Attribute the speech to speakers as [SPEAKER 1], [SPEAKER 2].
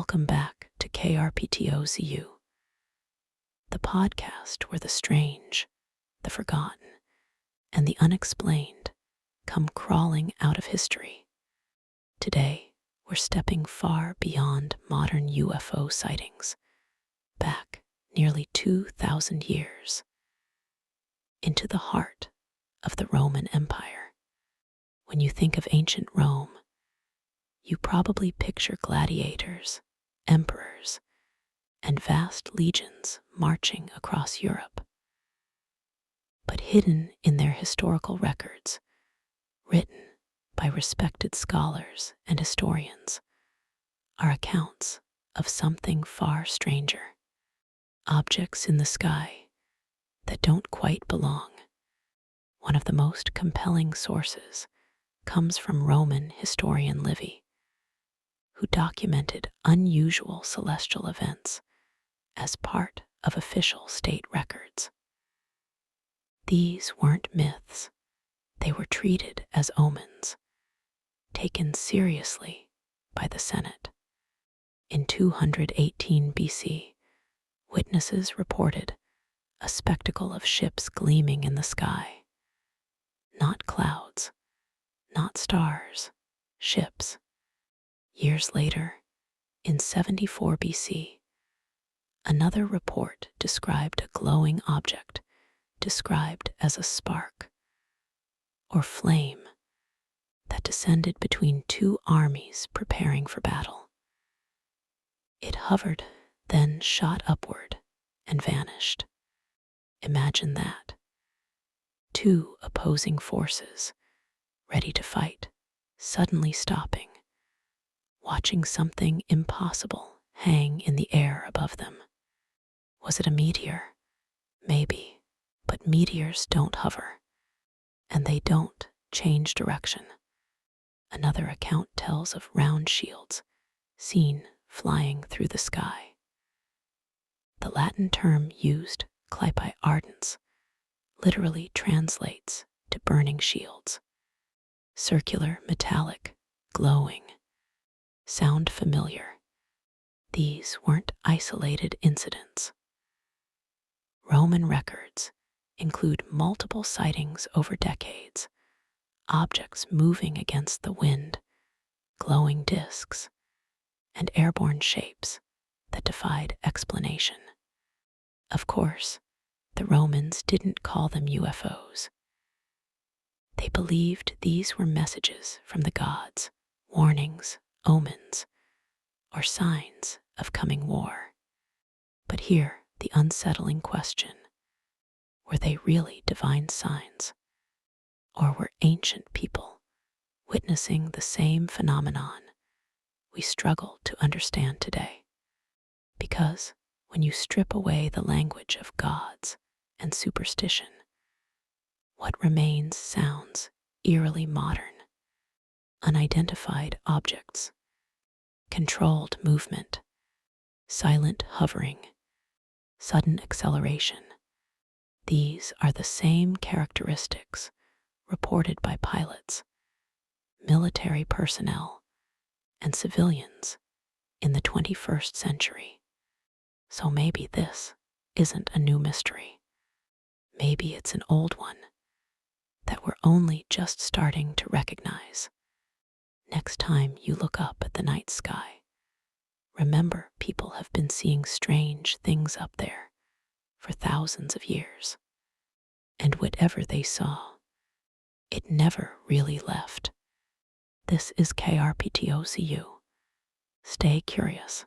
[SPEAKER 1] Welcome back to KRPTOZU, the podcast where the strange, the forgotten, and the unexplained come crawling out of history. Today, we're stepping far beyond modern UFO sightings, back nearly 2,000 years, into the heart of the Roman Empire. When you think of ancient Rome, you probably picture gladiators, emperors, and vast legions marching across Europe. But hidden in their historical records, written by respected scholars and historians, are accounts of something far stranger. Objects in the sky that don't quite belong. One of the most compelling sources comes from Roman historian Livy, who documented unusual celestial events as part of official state records. These weren't myths, they were treated as omens, taken seriously by the Senate. In 218 BC, witnesses reported a spectacle of ships gleaming in the sky. Not clouds, not stars, ships. Years later, in 74 BC, another report described a glowing object described as a spark or flame that descended between two armies preparing for battle. It hovered, then shot upward and vanished. Imagine that. Two opposing forces, ready to fight, suddenly stopping, watching something impossible hang in the air above them. Was it a meteor? Maybe, but meteors don't hover, and they don't change direction. Another account tells of round shields seen flying through the sky. The Latin term used, clapi ardens, literally translates to burning shields. Circular, metallic, glowing. Sound familiar? These weren't isolated incidents. Roman records include multiple sightings over decades, objects moving against the wind, glowing discs, and airborne shapes that defied explanation. Of course, the Romans didn't call them UFOs. They believed these were messages from the gods, warnings, omens, or signs of coming war. But here, the unsettling question: were they really divine signs? Or were ancient people witnessing the same phenomenon we struggle to understand today? Because when you strip away the language of gods and superstition, what remains sounds eerily modern. Unidentified objects, controlled movement, silent hovering, sudden acceleration. These are the same characteristics reported by pilots, military personnel, and civilians in the 21st century. So maybe this isn't a new mystery. Maybe it's an old one that we're only just starting to recognize. Next time you look up at the night sky, remember people have been seeing strange things up there for thousands of years. And whatever they saw, it never really left. This is KRPTOZU. Stay curious.